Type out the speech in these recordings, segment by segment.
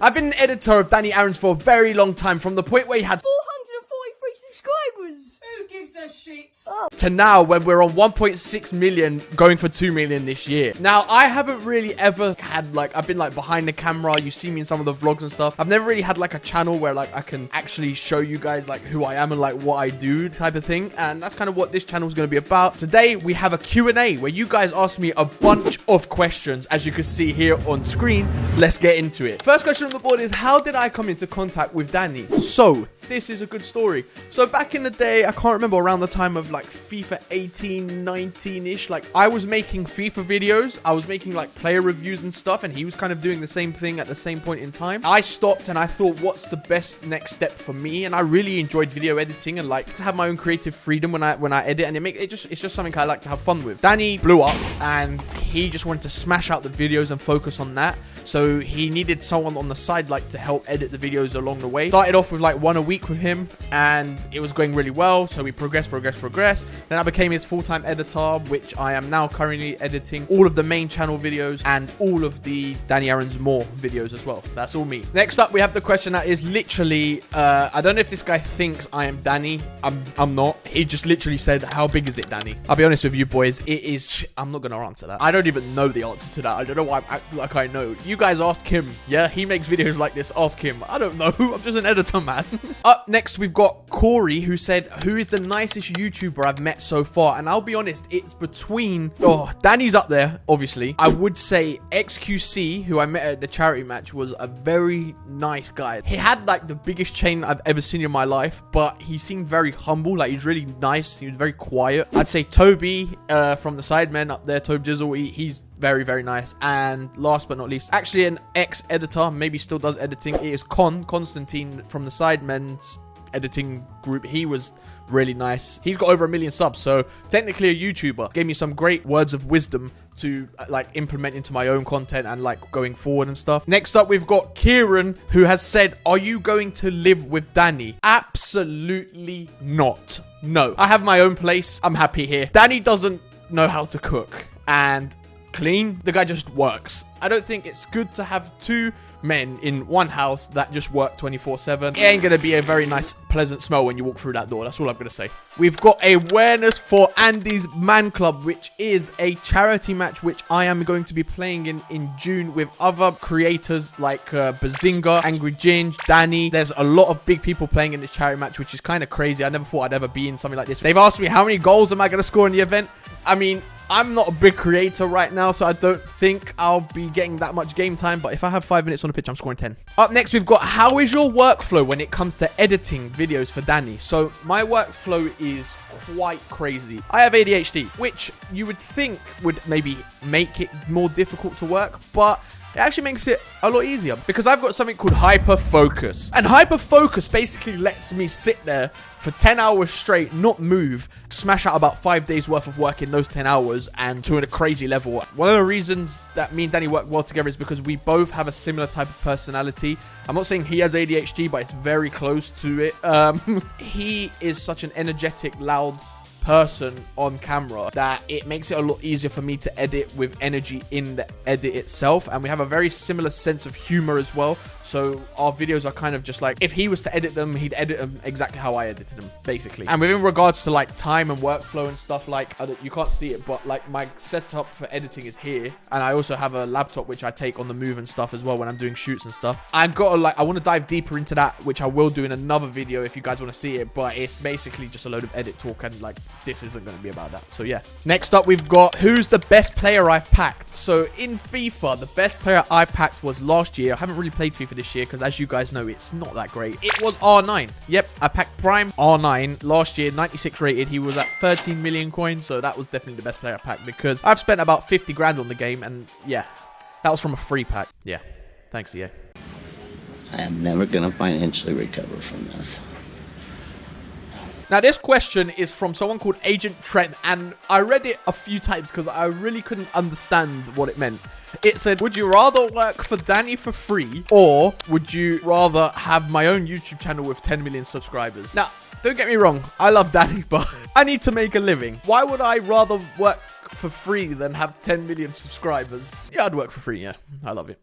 I've been an editor of Dany AARONS for a very long time, from the point where he had 443 subscribers. Who gives a shit? to now when we're on 1.6 million, going for 2 million this year. Now, I haven't really ever had, like, I've been, like, behind the camera. You see me in some of the vlogs and stuff. I've never really had, like, a channel where, like, I can actually show you guys, like, who I am and, like, what I do type of thing. And that's kind of what this channel is going to be about. Today, we have a Q&A where you guys ask me a bunch of questions, as you can see here on screen. Let's get into it. First question on the board is, how did I come into contact with Dany? So, this is a good story. So, back in the day, I can't remember, around the time of, like, FIFA 18, 19-ish, like, I was making FIFA videos. I was making, like, player reviews and stuff, and he was kind of doing the same thing at the same point in time. I stopped and I thought, what's the best next step for me? And I really enjoyed video editing and like to have my own creative freedom when I edit, and it's just something I like to have fun with. Dany blew up and he just wanted to smash out the videos and focus on that. So he needed someone on the side, like, to help edit the videos along the way. Started off with like 1 a week with him, and it was going really well. So we progressed. Then I became his full-time editor, which I am now currently editing all of the main channel videos and all of the Dany AARONS More videos as well. That's all me. Next up, we have the question that is literally, I don't know if this guy thinks I am Dany. I'm not. He just literally said, how big is it, Dany? I'll be honest with you boys, it is, I'm not going to answer that. I don't even know the answer to that. I don't know why I'm acting like I know. You guys ask him. Yeah, he makes videos like this. Ask him. I don't know. I'm just an editor, man. Up next, we've got Corey, who said, who is the nicest YouTuber I've met so far? And I'll be honest, it's between, Dany's up there, obviously. I would say XQC, who I met at the charity match, was a very nice guy. He had like the biggest chain I've ever seen in my life, but he seemed very humble. Like, he's really nice. He was very quiet. I'd say Toby from the Sidemen up there, Toby Jizzle, he's very, very nice. And last but not least, actually an ex-editor, maybe still does editing, it is Constantine from the Sidemen's editing group. He was really nice. He's got over 1 million subs, so technically a YouTuber. Gave me some great words of wisdom to like implement into my own content and like going forward and stuff. Next up, we've got Kieran, who has said, are you going to live with Dany? Absolutely not. No, I have my own place. I'm happy here. Dany doesn't know how to cook and clean. The guy just works. I don't think it's good to have two men in one house that just work 24/7. It ain't gonna be a very nice, pleasant smell when you walk through that door. That's all I'm gonna say. We've got awareness for Andy's Man Club, which is a charity match which I am going to be playing in June with other creators like Bazinga, Angry Ginge, Dany. There's a lot of big people playing in this charity match, which is kind of crazy. I never thought I'd ever be in something like this. They've asked me how many goals am I gonna score in the event. I mean, I'm not a big creator right now, so I don't think I'll be getting that much game time. But if I have 5 minutes on the pitch, I'm scoring 10. Up next, we've got, how is your workflow when it comes to editing videos for Dany? So my workflow is quite crazy. I have ADHD, which you would think would maybe make it more difficult to work, but it actually makes it a lot easier because I've got something called hyper focus. And hyper focus basically lets me sit there for 10 hours straight, not move, smash out about 5 days worth of work in those 10 hours and to a crazy level. One of the reasons that me and Dany work well together is because we both have a similar type of personality. I'm not saying he has ADHD, but it's very close to it. He is such an energetic, loud person on camera that it makes it a lot easier for me to edit with energy in the edit itself. And we have a very similar sense of humor as well. So our videos are kind of just like, if he was to edit them, he'd edit them exactly how I edited them, basically. And within regards to like time and workflow and stuff, like, you can't see it, but like my setup for editing is here. And I also have a laptop which I take on the move and stuff as well when I'm doing shoots and stuff. I've got to like, I want to dive deeper into that, which I will do in another video if you guys want to see it. But it's basically just a load of edit talk, and like, this isn't going to be about that. So yeah. Next up, we've got, who's the best player I've packed? So in FIFA, the best player I packed was last year. I haven't really played FIFA this year because, as you guys know, it's not that great. It was R9. Yep, I packed Prime R9 last year, 96 rated. He was at 13 million coins, so that was definitely the best player I packed because I've spent about 50 grand on the game, and yeah, that was from a free pack. Yeah, thanks, EA. I am never going to financially recover from this. Now, this question is from someone called Agent Trent, and I read it a few times because I really couldn't understand what it meant. It said, would you rather work for Dany for free, or would you rather have my own YouTube channel with 10 million subscribers? Now, don't get me wrong, I love Dany, but I need to make a living. Why would I rather work for free than have 10 million subscribers? Yeah, I'd work for free, yeah. I love it.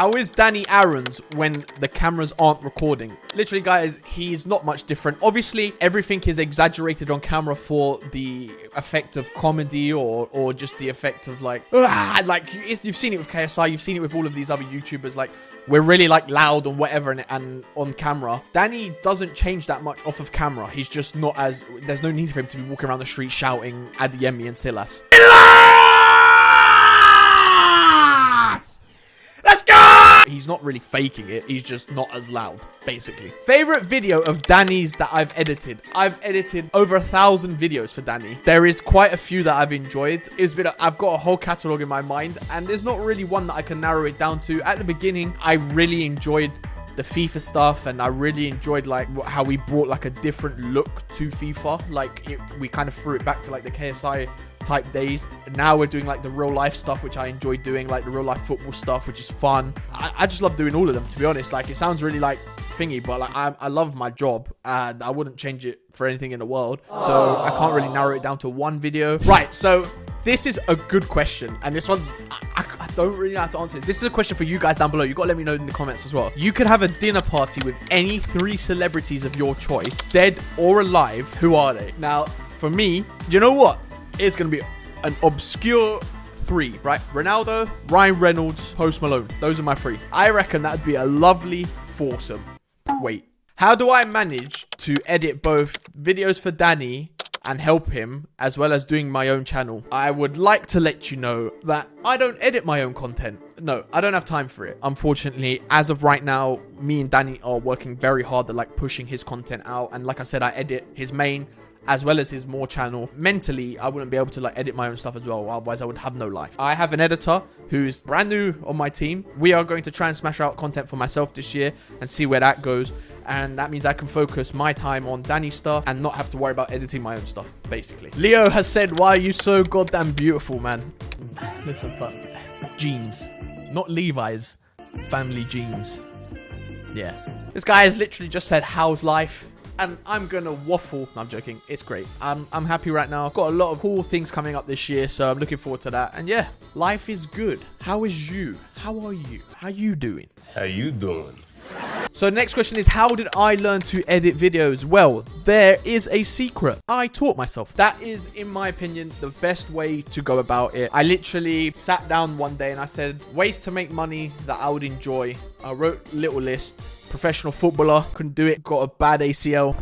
How is Dany AARONS when the cameras aren't recording? Literally, guys, he's not much different. Obviously, everything is exaggerated on camera for the effect of comedy or just the effect of like you've seen it with KSI, you've seen it with all of these other YouTubers. Like, we're really like loud and whatever and on camera. Dany doesn't change that much off of camera. He's just not as, there's no need for him to be walking around the street shouting Adeyemi and Silas. Let's go! He's not really faking it. He's just not as loud, basically. Favorite video of Dany's that I've edited. I've edited over 1,000 videos for Dany. There is quite a few that I've enjoyed. I've got a whole catalog in my mind, and there's not really one that I can narrow it down to. At the beginning, I really enjoyed the FIFA stuff, and I really enjoyed like how we brought like a different look to FIFA. Like we kind of threw it back to like the KSI type days. And now we're doing like the real life stuff, which I enjoy doing, like the real life football stuff, which is fun. I just love doing all of them, to be honest. Like, it sounds really like thingy, but like I love my job and I wouldn't change it for anything in the world. So I can't really narrow it down to one video. Right, so this is a good question, and this one's I don't really know how to answer it. This is a question for you guys down below. You got to let me know in the comments as well. You could have a dinner party with any 3 celebrities of your choice, dead or alive. Who are they? Now, for me, you know what? It's going to be an obscure 3, right? Ronaldo, Ryan Reynolds, Post Malone. Those are my 3. I reckon that'd be a lovely foursome. Wait, how do I manage to edit both videos for Dany and help him, as well as doing my own channel? I would like to let you know that I don't edit my own content. No, I don't have time for it. Unfortunately, as of right now, me and Dany are working very hard at like pushing his content out. And like I said, I edit his main as well as his more channel. Mentally, I wouldn't be able to like edit my own stuff as well, otherwise I would have no life. I have an editor who's brand new on my team. We are going to try and smash out content for myself this year and see where that goes, and that means I can focus my time on Dany stuff and not have to worry about editing my own stuff, basically. Leo has said, why are you so goddamn beautiful, man? Listen, son, jeans, not Levi's, family jeans. Yeah, this guy has literally just said, how's life? And I'm gonna waffle. No, I'm joking. It's great. I'm happy right now. I've got a lot of cool things coming up this year, so I'm looking forward to that. And yeah, life is good. How is you? How are you? How you doing? How you doing? So the next question is, how did I learn to edit videos? Well, there is a secret. I taught myself. That is, in my opinion, the best way to go about it. I literally sat down one day and I said, ways to make money that I would enjoy. I wrote a little list. Professional footballer, couldn't do it, got a bad ACL.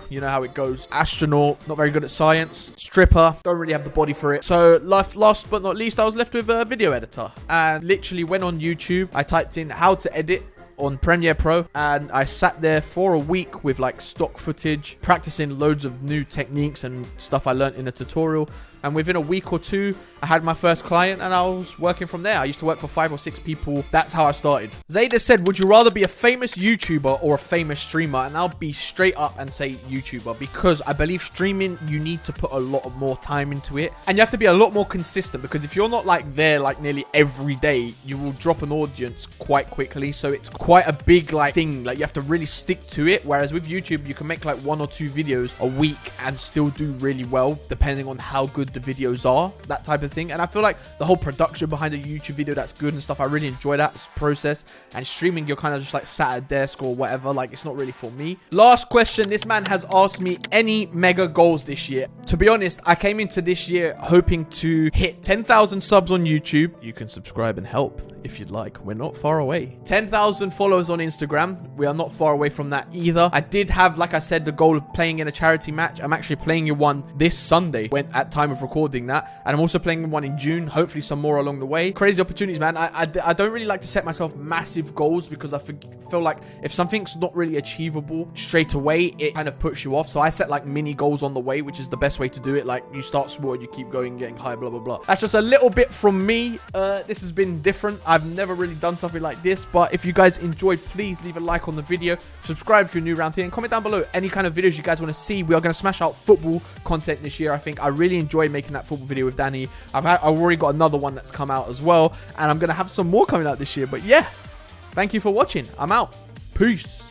You know how it goes. Astronaut, not very good at science. Stripper, don't really have the body for it. So last but not least, I was left with a video editor. And literally went on YouTube. I typed in how to edit on Premiere Pro, and I sat there for a week with like stock footage, practicing loads of new techniques and stuff I learned in a tutorial. And within a week or 2, I had my first client and I was working from there. I used to work for 5 or 6 people. That's how I started. Zayda said, would you rather be a famous YouTuber or a famous streamer? And I'll be straight up and say YouTuber, because I believe streaming, you need to put a lot of more time into it. And you have to be a lot more consistent, because if you're not like there like nearly every day, you will drop an audience quite quickly. So it's quite a big like thing. Like, you have to really stick to it. Whereas with YouTube, you can make like 1 or 2 videos a week and still do really well, depending on how good the videos are, that type of thing. And I feel like the whole production behind a YouTube video that's good and stuff, I really enjoy that process. And streaming, you're kind of just like sat at a desk or whatever, like it's not really for me. Last question, this man has asked me any mega goals this year. To be honest, I came into this year hoping to hit 10,000 subs on YouTube. You can subscribe and help if you'd like, we're not far away. 10,000 followers on Instagram, we are not far away from that either. I did have, like I said, the goal of playing in a charity match. I'm actually playing in one this Sunday when at time of recording that, and I'm also playing in one in June, hopefully some more along the way. Crazy opportunities, man. I don't really like to set myself massive goals, because I feel like if something's not really achievable straight away, it kind of puts you off. So I set like mini goals on the way, which is the best way to do it. Like, you start small, you keep going, getting higher, blah blah blah. That's just a little bit from me. This has been different. I've never really done something like this, but if you guys enjoyed, please leave a like on the video, subscribe if you're new around here, and comment down below any kind of videos you guys want to see. We are going to smash out football content this year. I think I really enjoyed making that football video with Dany. I've already got another one that's come out as well, and I'm going to have some more coming out this year. But yeah, thank you for watching. I'm out. Peace.